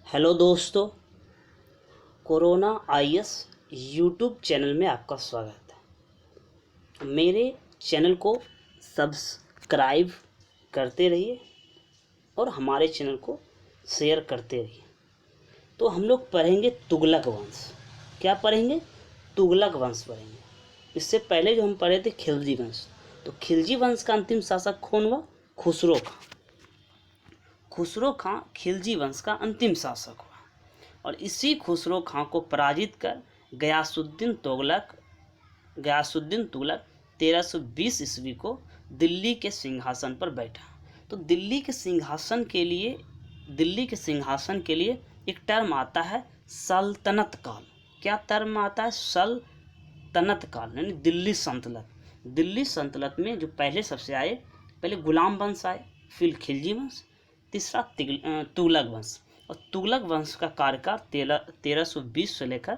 Hello दोस्तों, corona IAS YouTube channel में आपका स्वागत है। मेरे चैनल को सब्सक्राइब करते रहिए और हमारे चैनल को शेयर करते रहिए। तो हम लोग पढ़ेंगे तुगलक वंश। क्या पढ़ेंगे? तुगलक वंश पढ़ेंगे। इससे पहले जो हम पढ़े थे खिलजी वंश। तो खिलजी वंश का अंतिम शासक कौन हुआ? खुसरो खां। खुसरो खां खिलजी वंश का अंतिम शासक हुआ और इसी खुसरो खां को पराजित कर गयासुद्दीन तुगलक 1320 ईस्वी को दिल्ली के सिंहासन पर बैठा। तो दिल्ली के सिंहासन के लिए एक टर्म आता है सल्तनत काल। क्या टर्म आता है? सल्तनत काल, यानी दिल्ली सल्तनत। दिल्ली सल्तनत में जो पहले सबसे आए, पहले गुलाम वंश आए, फिर खिलजी वंश, तीसरा तुगलक वंश। और तुगलक वंश का कार्यकाल 1320 से लेकर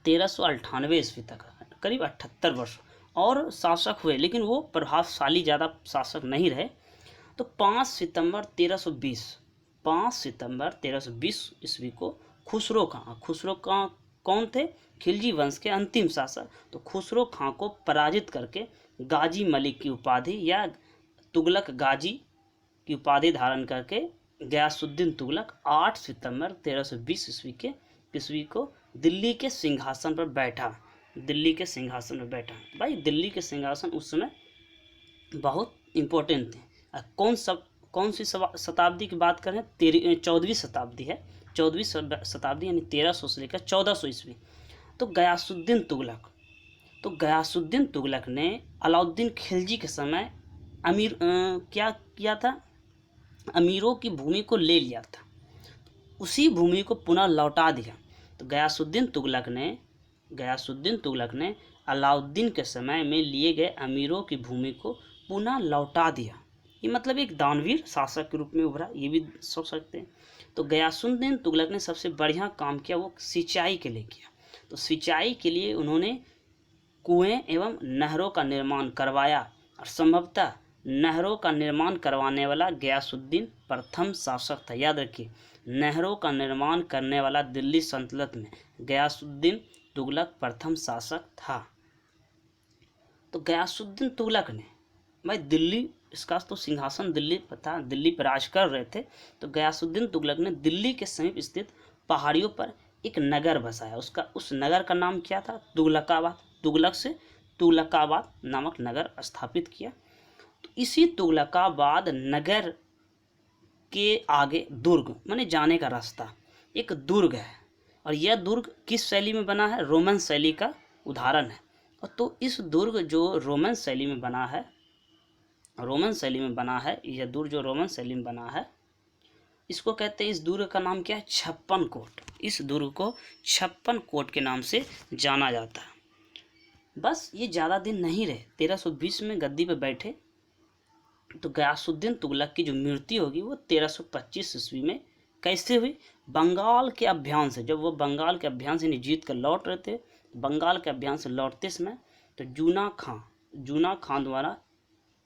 1398 ईस्वी तक, करीब 78 वर्ष और शासक हुए, लेकिन वो प्रभावशाली ज़्यादा शासक नहीं रहे। तो 5 सितंबर 1320 ईस्वी को खुसरो खां कौन थे? खिलजी वंश के अंतिम शासक। तो खुसरो खां को पराजित करके गाजी मलिक की उपाधि या तुगलक गाजी की उपाधि धारण करके गयासुद्दीन तुगलक 8 सितंबर 1320 ईस्वी को दिल्ली के सिंहासन पर बैठा। भाई दिल्ली के सिंहासन उस समय बहुत इम्पोर्टेंट थे। कौन सी शताब्दी की बात करें? 14वीं शताब्दी है। 14वीं शताब्दी यानी 1300 से लेकर 1400 ईस्वी। तो गयासुद्दीन तुगलक ने अलाउद्दीन खिलजी के समय क्या किया था? अमीरों की भूमि को ले लिया था, उसी भूमि को पुनः लौटा दिया। तो गयासुद्दीन तुगलक ने अलाउद्दीन के समय में लिए गए अमीरों की भूमि को पुनः लौटा दिया। ये मतलब एक दानवीर शासक के रूप में उभरा, ये भी सोच सकते हैं। तो गयासुद्दीन तुगलक ने सबसे बढ़िया काम किया वो सिंचाई के लिए किया। तो सिंचाई के लिए उन्होंने कुएं एवं नहरों का निर्माण करवाया और संभवतः नहरों का निर्माण करवाने वाला गयासुद्दीन प्रथम शासक था। याद रखिए, नहरों का निर्माण करने वाला दिल्ली सल्तनत में गयासुद्दीन तुगलक प्रथम शासक था। तो गयासुद्दीन तुगलक ने, भाई दिल्ली, इसका तो सिंहासन दिल्ली पर था, दिल्ली पर राज कर रहे थे। तो गयासुद्दीन तुगलक ने दिल्ली के समीप स्थित पहाड़ियों पर एक नगर बसाया। उस नगर का नाम क्या था? तुगलकाबाद। तुगलक से तुगलकाबाद नामक नगर स्थापित किया। तो इसी तुगलकाबाद नगर के आगे दुर्ग, माने जाने का रास्ता, एक दुर्ग है और यह दुर्ग किस शैली में बना है? रोमन शैली का उदाहरण है। और तो इस दुर्ग जो रोमन शैली में बना है, यह दुर्ग जो रोमन शैली में बना है, इसको कहते हैं, इस दुर्ग का नाम क्या है? 56 कोट। इस दुर्ग को 56 कोट के नाम से जाना जाता है। बस ये ज़्यादा दिन नहीं रहे, 1320 में गद्दी पर बैठे। तो गयासुद्दीन तुगलक की जो मृत्यु होगी वो 1325 ईस्वी में कैसे हुई? बंगाल के अभियान से। जब वो बंगाल के अभियान से जीत कर लौट रहे थे, बंगाल के अभियान से लौटते समय तो जूना खां द्वारा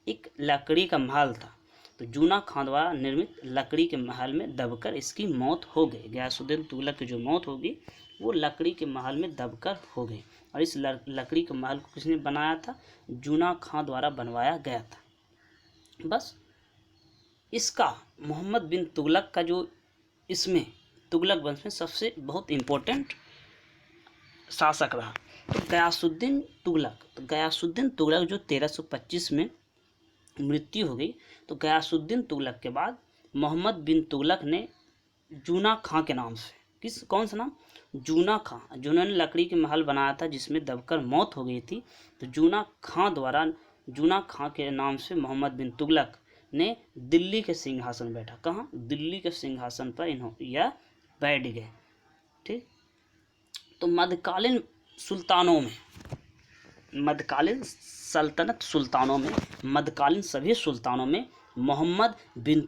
एक लकड़ी का महल था, तो जूना खां द्वारा निर्मित लकड़ी के महल में दबकर इसकी मौत हो गई। गयासुद्दीन तुगलक की जो मौत होगी वो लकड़ी के महल में दबकर हो गई। और इस लकड़ी के महल को किसने बनाया था? जूना खां द्वारा बनवाया गया था। बस इसका मोहम्मद बिन तुगलक का जो इसमें तुगलक वंश में सबसे बहुत इम्पोर्टेंट शासक रहा। तो गयासुद्दीन तुगलक जो 1325 में मृत्यु हो गई, तो गयासुद्दीन तुगलक के बाद मोहम्मद बिन तुगलक ने जूना खां के नाम से, कौन सा नाम? जूना खां, जिन्होंने लकड़ी के महल बनाया था जिसमें दबकर मौत हो गई थी। तो जूना खां के नाम से मोहम्मद बिन तुगलक ने दिल्ली के सिंहासन बैठा। कहाँ? दिल्ली के सिंहासन पर यह बैठ गए। ठीक। तो मध्यकालीन सभी सुल्तानों में मोहम्मद बिन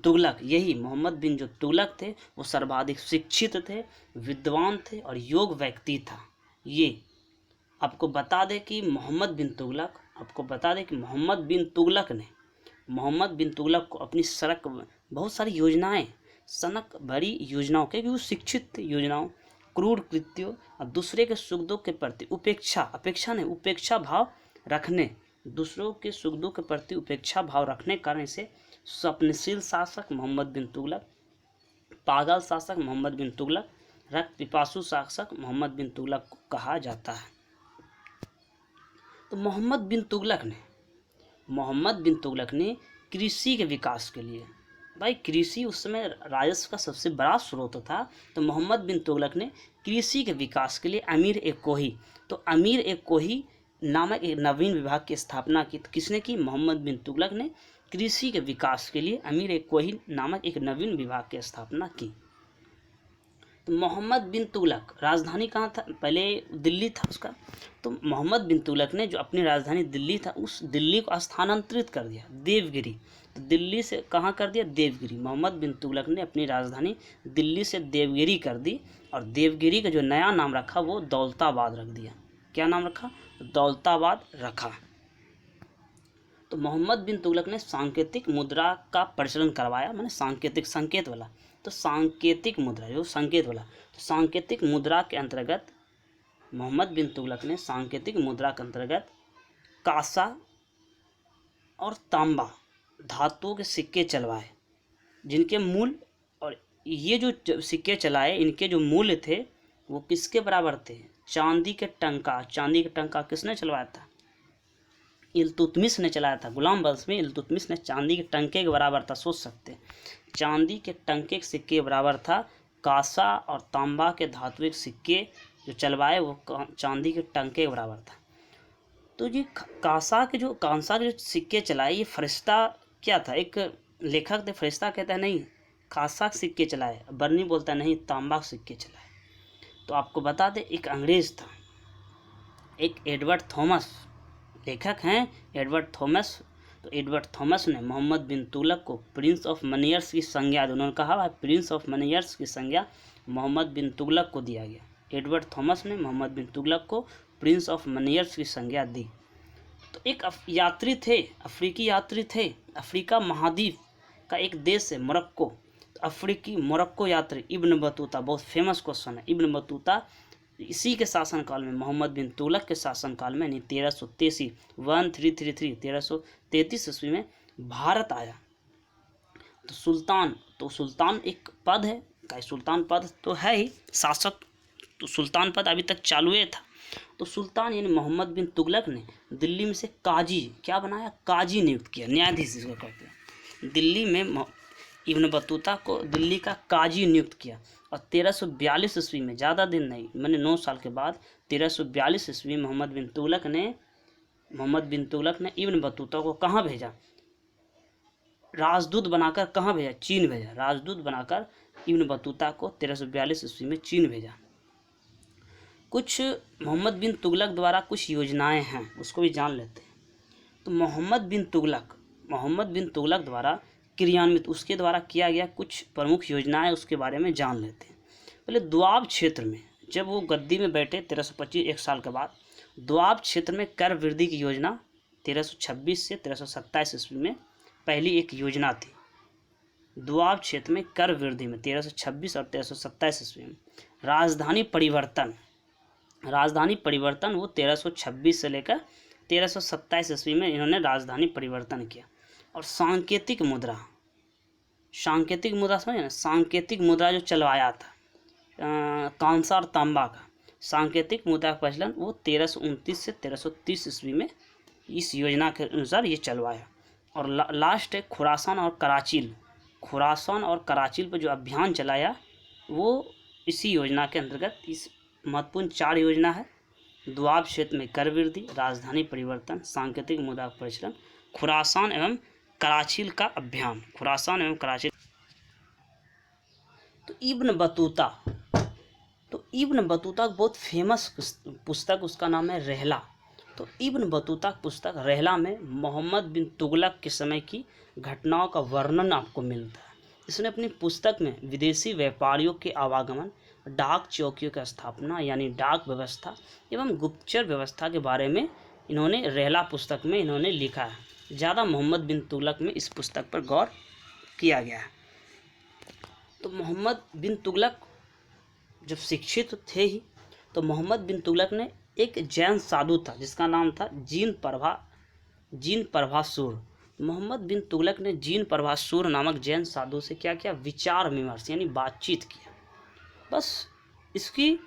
जो तुगलक थे वो सर्वाधिक शिक्षित थे, विद्वान थे और योग्य व्यक्ति था। ये आपको बता दें कि मोहम्मद बिन तुगलक को अपनी बहुत सारी योजनाएं सनक भरी योजनाओं के, क्योंकि शिक्षित योजनाओं, क्रूर कृत्यों और दूसरे के सुख दुख के प्रति उपेक्षा भाव रखने, दूसरों के सुख दुख के प्रति उपेक्षा भाव रखने के कारण इसे स्वप्नशील शासक मोहम्मद बिन तुगलक, पागल शासक मोहम्मद बिन तुगलक, रक्त पिपासु शासक मोहम्मद बिन तुगलक को कहा जाता है। तो मोहम्मद बिन तुगलक ने कृषि के विकास के लिए, भाई कृषि उस समय राजस्व का सबसे बड़ा स्रोत था, तो मोहम्मद बिन तुगलक ने कृषि के विकास के लिए अमीर ए कोही नामक एक नवीन विभाग की स्थापना की। तो किसने की? मोहम्मद बिन तुगलक ने कृषि के विकास के लिए अमीर ए कोही नामक एक नवीन विभाग की स्थापना की। तो मोहम्मद बिन तुगलक राजधानी कहाँ था? पहले दिल्ली था उसका। तो मोहम्मद बिन तुगलक ने जो अपनी राजधानी दिल्ली था, उस दिल्ली को स्थानांतरित कर दिया देवगिरी। तो दिल्ली से कहाँ कर दिया? देवगिरी। मोहम्मद बिन तुगलक ने अपनी राजधानी दिल्ली से देवगिरी कर दी, और देवगिरी का जो नया नाम रखा वो दौलताबाद रख दिया। क्या नाम रखा? दौलताबाद रखा। तो मोहम्मद बिन तुगलक ने सांकेतिक मुद्रा का प्रचलन करवाया, माने सांकेतिक, संकेत वाला। तो सांकेतिक मुद्रा जो संकेत वाला, तो सांकेतिक मुद्रा के अंतर्गत मोहम्मद बिन तुगलक ने सांकेतिक मुद्रा के अंतर्गत कांसा और तांबा धातुओं के सिक्के चलवाए, जिनके मूल, और ये जो सिक्के चलाए इनके जो मूल्य थे वो किसके बराबर थे? चांदी के टंका किसने चलवाया था? इल्तुतमिश ने चलाया था। गुलाम वंश में इल्तुतमिश ने चांदी के टंके के बराबर था, सोच सकते हैं। चांदी के टंके के सिक्के के बराबर था। कांसा और तांबा के धात्विक सिक्के जो चलवाए वो चांदी के टंके के बराबर था। तो ये कांसा के जो सिक्के चलाए, ये फरिश्ता क्या था? एक लेखक थे, फरिश्ता कहता है नहीं, कांसा के सिक्के चलाए। बर्नी बोलता है नहीं, तांबा के सिक्के चलाए। तो आपको बता दें, एक अंग्रेज था, एक एडवर्ड थॉमस, लेखक हैं एडवर्ड थॉमस। तो एडवर्ड थॉमस ने मोहम्मद बिन तुगलक को प्रिंस ऑफ मनियर्स की संज्ञा दी। उन्होंने कहा प्रिंस ऑफ मनियर्स की संज्ञा मोहम्मद बिन तुगलक को दिया गया। एडवर्ड थॉमस ने मोहम्मद बिन तुगलक को प्रिंस ऑफ मनियर्स की संज्ञा दी। तो एक यात्री थे, अफ्रीकी यात्री थे, अफ्रीका महाद्वीप का एक देश है मोरक्को। तो अफ्रीकी मोरक्को यात्री इब्न बतूता, बहुत फेमस क्वेश्चन है। इब्न बतूता इसी के शासनकाल में, मोहम्मद बिन तुगलक के शासनकाल में, यानी 1333 ईस्वी में भारत आया। तो सुल्तान एक पद है, सुल्तान पद तो है ही, शासक, तो सुल्तान पद अभी तक चालू था। तो सुल्तान यानी मोहम्मद बिन तुगलक ने दिल्ली में से काजी क्या बनाया? काजी नियुक्त किया, न्यायाधीश जिसको कहते हैं। दिल्ली में इब्न बतूता को दिल्ली का काजी नियुक्त किया, और 1342 ईस्वी में, ज़्यादा दिन नहीं, मैंने 9 साल के बाद 1342 ईस्वी मोहम्मद बिन तुगलक ने इब्न बतूता को कहाँ भेजा? राजदूत बनाकर कहाँ भेजा? चीन भेजा। राजदूत बनाकर इब्न बतूता को 1342 ईस्वी में चीन भेजा। कुछ मोहम्मद बिन तुगलक द्वारा कुछ योजनाएं हैं, उसको भी जान लेते हैं। तो मोहम्मद बिन तुगलक द्वारा क्रियान्वित, उसके द्वारा किया गया कुछ प्रमुख योजनाएं, उसके बारे में जान लेते हैं। पहले दोआब क्षेत्र में, जब वो गद्दी में बैठे 1325, एक साल के बाद, दोआब क्षेत्र में कर वृद्धि की योजना 1326 से 1327 ईस्वी में पहली एक योजना थी। दोआब क्षेत्र में कर वृद्धि में 1326 और 1327 ईस्वी में। राजधानी परिवर्तन वो 1326 से लेकर 1327 ईस्वी में इन्होंने राजधानी परिवर्तन किया। और सांकेतिक मुद्रा समझे ना, सांकेतिक मुद्रा जो चलवाया था कांसा और तांबा का, सांकेतिक मुद्रा का प्रचलन वो 1329 से 1330 ईस्वी में इस योजना के अनुसार ये चलवाया। और लास्ट है खुरासान और कराचील पर जो अभियान चलाया वो इसी योजना के अंतर्गत। इस महत्वपूर्ण 4 योजना है: दोआब क्षेत्र में कर वृद्धि, राजधानी परिवर्तन, सांकेतिक मुद्रा का प्रचलन, खुरासान एवं कराचील का अभियान। तो इब्न बतूता बहुत फेमस पुस्तक, उसका नाम है रहला। तो इब्न बतूता पुस्तक रहला में मोहम्मद बिन तुगलक के समय की घटनाओं का वर्णन आपको मिलता है। इसने अपनी पुस्तक में विदेशी व्यापारियों के आवागमन, डाक चौकियों की स्थापना यानी डाक व्यवस्था एवं गुप्तचर व्यवस्था के बारे में इन्होंने रहला पुस्तक में इन्होंने लिखा है। ज़्यादा मोहम्मद बिन तुगलक में इस पुस्तक पर गौर किया गया है। तो मोहम्मद बिन तुगलक जब शिक्षित थे ही, तो मोहम्मद बिन तुगलक ने एक जैन साधु था जिसका नाम था जीन प्रभासूर। मोहम्मद बिन तुगलक ने जीन प्रभासूर नामक जैन साधु से क्या किया, विचार विमर्श यानी बातचीत किया। बस इसकी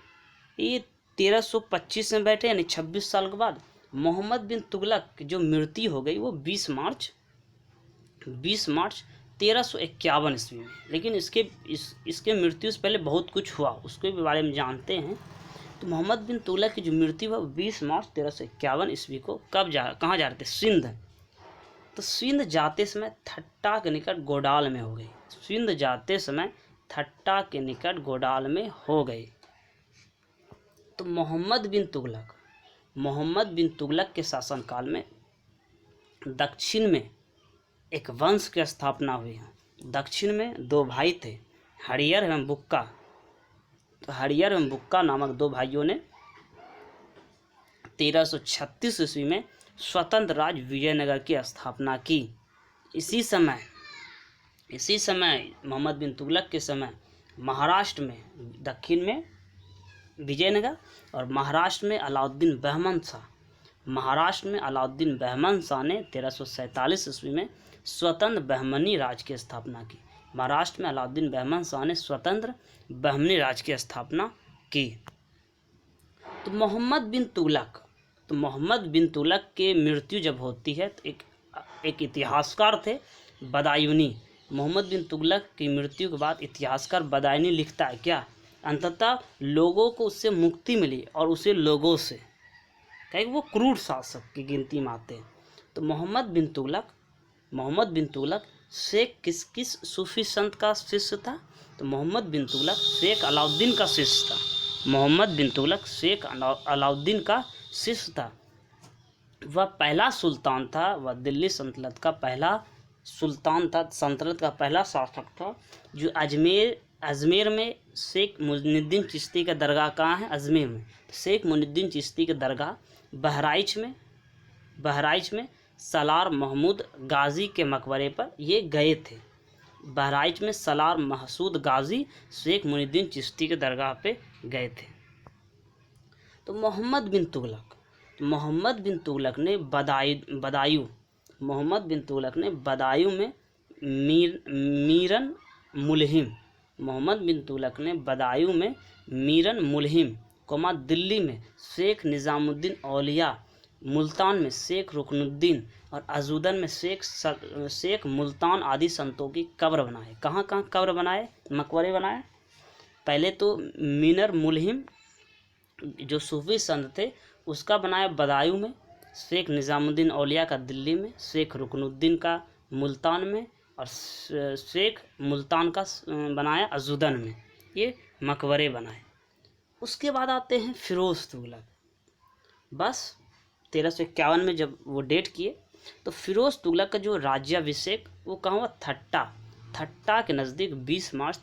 ये 1325 में बैठे यानी 26 साल के बाद मोहम्मद बिन तुगलक की जो मृत्यु हो गई वो 20 मार्च 1351 ईस्वी में। लेकिन इसके मृत्यु से पहले बहुत कुछ हुआ, उसके बारे में जानते हैं। तो मोहम्मद बिन तुगलक की जो मृत्यु हुआ 20 मार्च 1351 ईस्वी को कहाँ जा रहे थे, सिंध। तो सिंध जाते समय थट्टा के निकट गोडाल में हो गई। सिंध जाते समय थट्टा के निकट गोडाल में हो गई। तो मोहम्मद बिन तुगलक के शासनकाल में दक्षिण में एक वंश की स्थापना हुई है। दक्षिण में दो भाई थे, हरियर एवं बुक्का। तो हरियर एवं बुक्का नामक दो भाइयों ने 1336 ईस्वी में स्वतंत्र राज्य विजयनगर की स्थापना की। इसी समय मोहम्मद बिन तुगलक के समय महाराष्ट्र में, दक्षिण में विजयनगर और महाराष्ट्र में अलाउद्दीन बहमन शाह ने 1347 ईस्वी में स्वतंत्र बहमनी राज्य की स्थापना की। महाराष्ट्र में अलाउद्दीन बहमन शाह ने स्वतंत्र बहमनी राज्य की स्थापना की। तो मोहम्मद बिन तुगलक के मृत्यु जब होती है तो एक इतिहासकार थे बदायूनी। मोहम्मद बिन तुगलक की मृत्यु के बाद इतिहासकार बदायूनी लिखता है क्या, अंततः लोगों को उससे मुक्ति मिली और उसे लोगों से कहीं वो क्रूर शासक की गिनती में आते हैं। तो मोहम्मद बिन तुगलक शेख किस सूफी संत का शिष्य था, तो मोहम्मद बिन तुगलक शेख अलाउद्दीन का शिष्य था। मोहम्मद बिन तुगलक शेख अलाउद्दीन का शिष्य था। वह पहला सुल्तान था, वह दिल्ली सल्तनत का पहला सुल्तान था, सल्तनत का पहला शासक था जो अजमेर में शेख मुइनुद्दीन चिश्ती का दरगाह कहाँ है, अजमेर में। शेख मुइनुद्दीन चिश्ती का दरगाह बहराइच में सलार महमूद गाजी के मकबरे पर ये गए थे। बहराइच में सलार महसूद गाजी शेख मुइनुद्दीन चिश्ती के दरगाह पे गए थे। तो मोहम्मद बिन तुगलक ने बदायूं में मीरन मुलहिम दिल्ली में शेख निज़ामुद्दीन औलिया, मुल्तान में शेख रुकनुद्दीन और अजूदन में शेख मुल्तान आदि संतों की कब्र बनाए। कहाँ कब्र बनाए, मकबरे बनाए। पहले तो मीरन मुलहिम जो सूफी संत थे उसका बनाया बदायूं में, शेख निज़ामुद्दीन औलिया का दिल्ली में, शेख रुकनुद्दीन का मुल्तान में और शेख मुल्तान का बनाया अजूदन में। ये मकबरे बनाए। उसके बाद आते हैं फिरोज तुगलक। बस 1351 में जब वो डेट किए तो फिरोज तुगलक का जो राज्याभिषेक वो कहाँ हुआ, थट्टा के नज़दीक 20 मार्च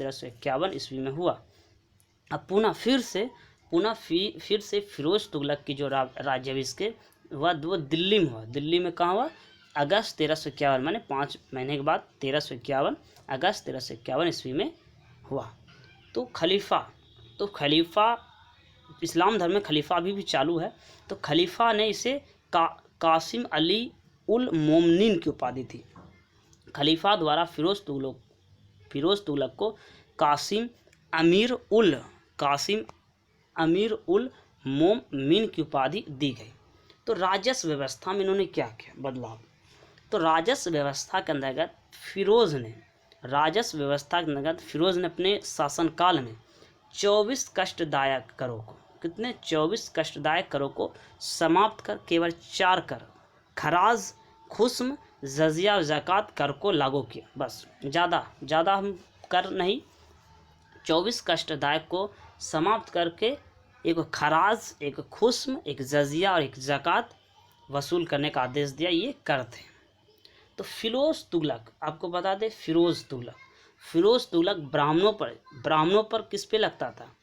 1351 ईस्वी में हुआ। अब पुनः फिर से फिरोज तुगलक की जो राज्याभिषेक हुआ वो दिल्ली में हुआ। दिल्ली में कहाँ हुआ, अगस्त 1351 माने 5 महीने के बाद 1351 अगस्त 1351 ईस्वी में हुआ। तो खलीफा इस्लाम धर्म में खलीफा अभी भी चालू है। तो खलीफा ने इसे कासिम अली उल मोमनीन की उपाधि थी। खलीफा द्वारा फिरोज तुगलक को कासिम अमीर उल मोमनीन की उपाधि दी गई। तो राजस्व व्यवस्था में इन्होंने क्या किया बदलाव। तो राजस्व व्यवस्था के अंतर्गत फिरोज ने अपने शासनकाल में 24 कष्टदायक करों को समाप्त कर केवल 4 कर खराज, खुस्म, जजिया और ज़कात कर को लागू किया। बस ज़्यादा हम कर नहीं, 24 कष्टदायक को समाप्त करके एक खराज, एक खुस्म, एक जजिया और एक ज़कात वसूल करने का आदेश दिया। ये कर थे। तो फिरोज तुगलक, आपको बता दें, फिरोज तुगलक ब्राह्मणों पर किस पे लगता था,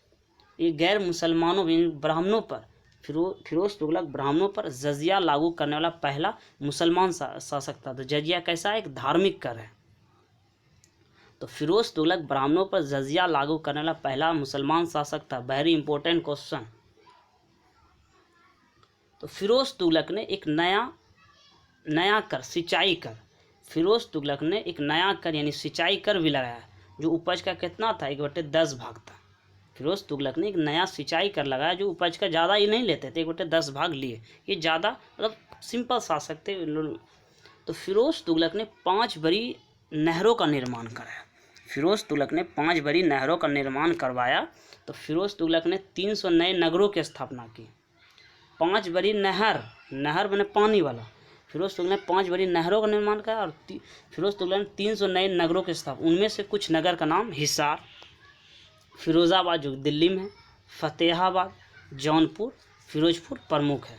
ये गैर मुसलमानों ब्राह्मणों पर। फिरोज तुगलक ब्राह्मणों पर जजिया लागू करने वाला पहला मुसलमान शासक था। तो जजिया कैसा है, एक धार्मिक कर है। तो फिरोज तुगलक ब्राह्मणों पर जजिया लागू करने वाला पहला मुसलमान शासक था। Very important question. तो फिरोज तुगलक ने एक नया कर, सिंचाई कर, फिरोज तुगलक ने एक नया कर यानी सिंचाई कर भी लगाया, जो उपज का कितना था, 1/10 भाग था। फिरोज तुगलक ने एक नया सिंचाई कर लगाया जो उपज का ज़्यादा ही नहीं लेते थे, 1/10 भाग लिए। ये ज़्यादा मतलब सिंपल शासक थे। तो फिरोज तुगलक ने 5 बड़ी नहरों का निर्माण कराया। फिरोज तुगलक ने 5 बड़ी नहरों का निर्माण करवाया। तो फिरोज तुगलक ने 300 नए नगरों की स्थापना की। 5 बड़ी नहर मैंने पानी वाला। फिरोज तुगलक ने 5 बड़ी नहरों का निर्माण किया और फिरोज तुगलक ने 300 नए नगरों की स्थापना। उनमें से कुछ नगर का नाम हिसार, फिरोजाबाद जो दिल्ली में है, फतेहाबाद, जौनपुर, फिरोजपुर प्रमुख है।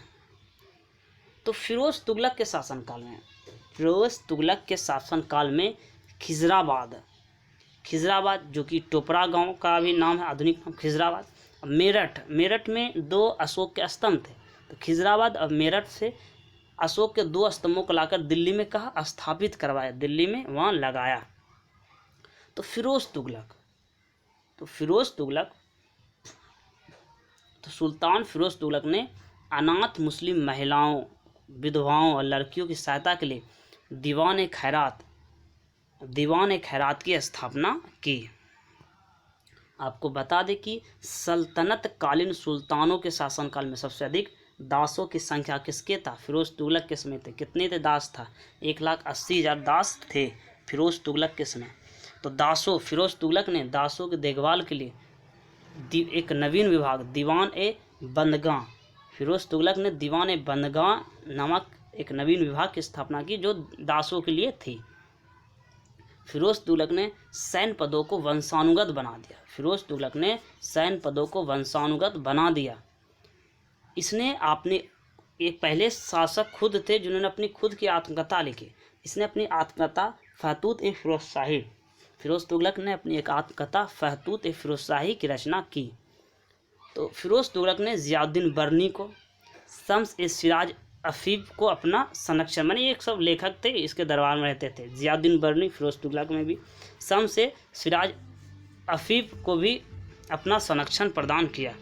तो फिरोज तुगलक के शासनकाल में खिजराबाद जो कि टोपरा गांव का भी नाम है, आधुनिक नाम खिजराबाद। मेरठ में 2 अशोक के स्तंभ थे। तो खिजराबाद और मेरठ से अशोक के 2 स्तंभों को लाकर दिल्ली में कहा स्थापित करवाया, दिल्ली में वहाँ लगाया। तो सुल्तान फिरोज तुगलक ने अनाथ मुस्लिम महिलाओं, विधवाओं और लड़कियों की सहायता के लिए दीवान खैरात की स्थापना की। आपको बता दें कि सल्तनत कालीन सुल्तानों के शासनकाल में सबसे अधिक दासों की संख्या किसके था, फिरोज तुगलक के समय थे। कितने थे दास था, 1,80,000 दास थे फिरोज तुगलक के समय। तो फिरोज तुगलक ने दासों की देखभाल के लिए एक नवीन विभाग दीवान-ए-बंदगां, फिरोज तुगलक ने दीवान-ए-बंदगां नामक एक नवीन विभाग की स्थापना की जो दासों के लिए थी। फिरोज तुगलक ने सैन्य पदों को वंशानुगत बना दिया। इसने एक पहले शासक खुद थे जिन्होंने अपनी खुद की आत्मकथा लिखी। इसने अपनी आत्मकथा फहतूत-ए-फिरोजशाही, फिरोज तुगलक ने अपनी एक आत्मकथा फहतूत-ए-फिरोजशाही की रचना की। तो फिरोज तुगलक ने ज़ियाउद्दीन बर्नी को, शम्स-ए-सिराज अफीफ को अपना संरक्षण, माने एक सब लेखक थे इसके दरबार में रहते थे। ज़ियाउद्दीन बर्नी फिरोज तुगलक में भी, शम्स-ए-सिराज अफीफ को भी अपना संरक्षण प्रदान किया।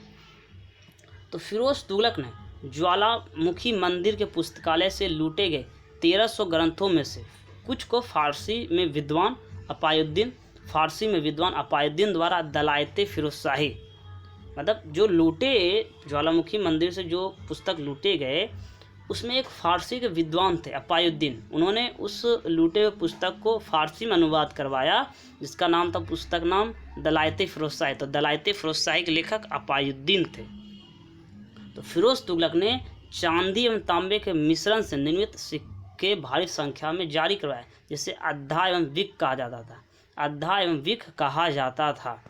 तो फिरोज तुगलक ने ज्वालामुखी मंदिर के पुस्तकालय से लूटे गए 1300 ग्रंथों में से कुछ को फारसी में विद्वान अपायुद्दीन द्वारा दलायते फिरोजशाही, मतलब जो लूटे ज्वालामुखी मंदिर से जो पुस्तक लूटे गए उसमें एक फारसी के विद्वान थे अपायुद्दीन। उन्होंने उस लूटे हुए पुस्तक को फारसी में अनुवाद करवाया जिसका नाम था, पुस्तक नाम दलायते फिरोजशाही। तो दलायते फिरोजशाही के लेखक अपायुद्दीन थे। तो फिरोज तुगलक ने चांदी एवं तांबे के मिश्रण से निर्मित सिक्के भारी संख्या में जारी करवाए, जिसे अद्धा एवं विक कहा जाता था।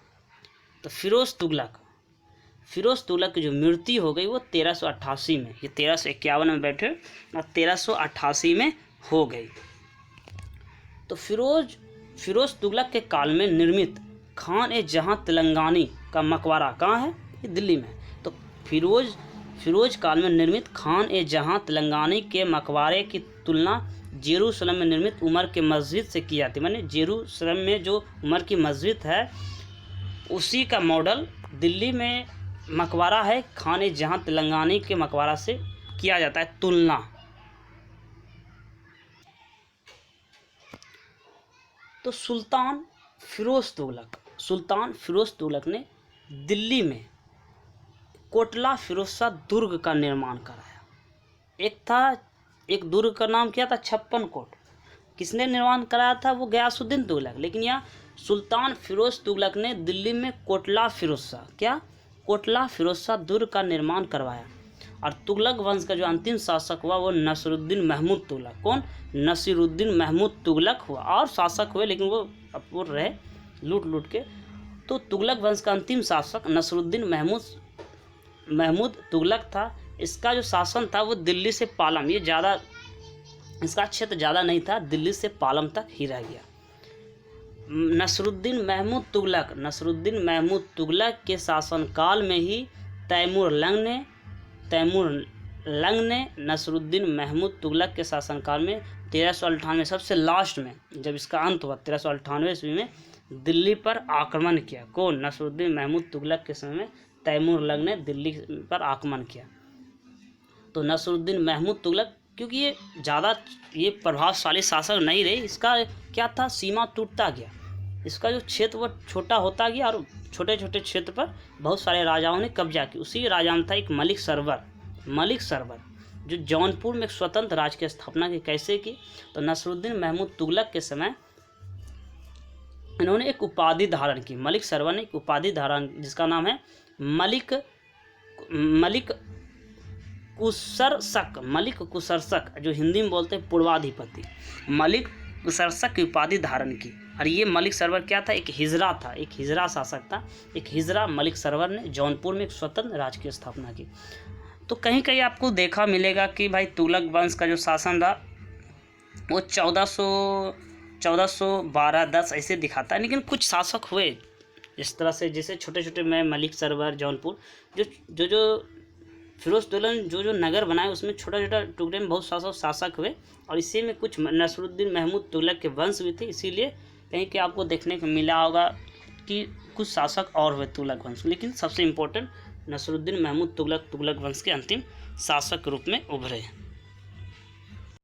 तो फिरोज तुगलक की जो मृत्यु हो गई वो 1388 में, ये 1351 में बैठे और 1388 में हो गई। तो फिरोज तुगलक के काल में निर्मित खान-ए-जहां तेलंगानी का मकबरा कहाँ है, ये दिल्ली में। तो फिरोज काल में निर्मित खान-ए-जहां तेलंगानी के मकबरे की तुलना जेरूसलम में निर्मित उमर के मस्जिद से की जाती है। माने जेरूसलम में जो उमर की मस्जिद है उसी का मॉडल दिल्ली में मकबरा है, खान-ए-जहां तेलंगानी के मकबरा से किया जाता है तुलना। तो सुल्तान फिरोज तुगलक ने दिल्ली में कोटला फिरोज शाह दुर्ग का निर्माण कराया। एक दुर्ग का नाम क्या था, 56 कोट। किसने निर्माण कराया था, वो गयासुद्दीन तुगलक। लेकिन यहाँ सुल्तान फिरोज तुगलक ने दिल्ली में कोटला फिरोज शाह दुर्ग का निर्माण करवाया। और तुगलक वंश का जो अंतिम शासक हुआ वो नसीरुद्दीन महमूद तुगलक। कौन, नसीरुद्दीन महमूद तुगलक हुआ। और शासक हुए लेकिन वो रहे लूट के। तो तुगलक वंश का अंतिम शासक नसीरुद्दीन महमूद तुगलक था। इसका जो शासन था वो दिल्ली से पालम, ये ज़्यादा इसका क्षेत्र ज़्यादा नहीं था, दिल्ली से पालम तक ही रह गया। नसीरुद्दीन महमूद तुगलक के शासनकाल में ही तैमूर लंग ने नसीरुद्दीन महमूद तुगलक के शासनकाल में 1398 सबसे लास्ट में जब इसका अंत हुआ 1398 ईस्वी में दिल्ली पर आक्रमण किया। कौन? नसरुद्दीन महमूद तुगलक के समय में तैमूर लंग ने दिल्ली पर आक्रमण किया। तो नसरुद्दीन महमूद तुगलक, क्योंकि ये ज़्यादा ये प्रभावशाली शासक नहीं रहे, इसका क्या था, सीमा टूटता गया, इसका जो क्षेत्र वो छोटा होता गया और छोटे छोटे क्षेत्र पर बहुत सारे राजाओं ने कब्जा किया। उसी राजा में था एक मलिक सरवर जो जौनपुर में एक स्वतंत्र राज्य की स्थापना की। कैसे की? तो नसरुद्दीन महमूद तुगलक के समय इन्होंने एक उपाधि धारण की, मलिक सरवर ने एक उपाधि धारण जिसका नाम है मलिक कुसरसक, जो हिंदी में बोलते हैं पूर्वाधिपति, मलिक कुसरसक की उपाधि धारण की। और ये मलिक सरवर क्या था? एक हिजरा शासक था। एक हिजरा मलिक सरवर ने जौनपुर में एक स्वतंत्र राज्य की स्थापना की। तो कहीं कहीं आपको देखा मिलेगा कि भाई तुगलक वंश का जो शासन रहा वो 1412-10 ऐसे दिखाता है, लेकिन कुछ शासक हुए इस तरह से, जैसे छोटे छोटे में मलिक सरवर जौनपुर जो फिरोजदौलन जो नगर बनाए उसमें छोटा छोटा टुकड़े में बहुत शासक हुए, और इसी में कुछ नसरुद्दीन महमूद तुगलक के वंश भी थे। इसीलिए कहीं के आपको देखने को मिला होगा कि कुछ शासक और हुए तुगलक वंश, लेकिन सबसे इम्पोर्टेंट नसरुद्दीन महमूद तुगलक वंश के अंतिम शासक के रूप में उभरे।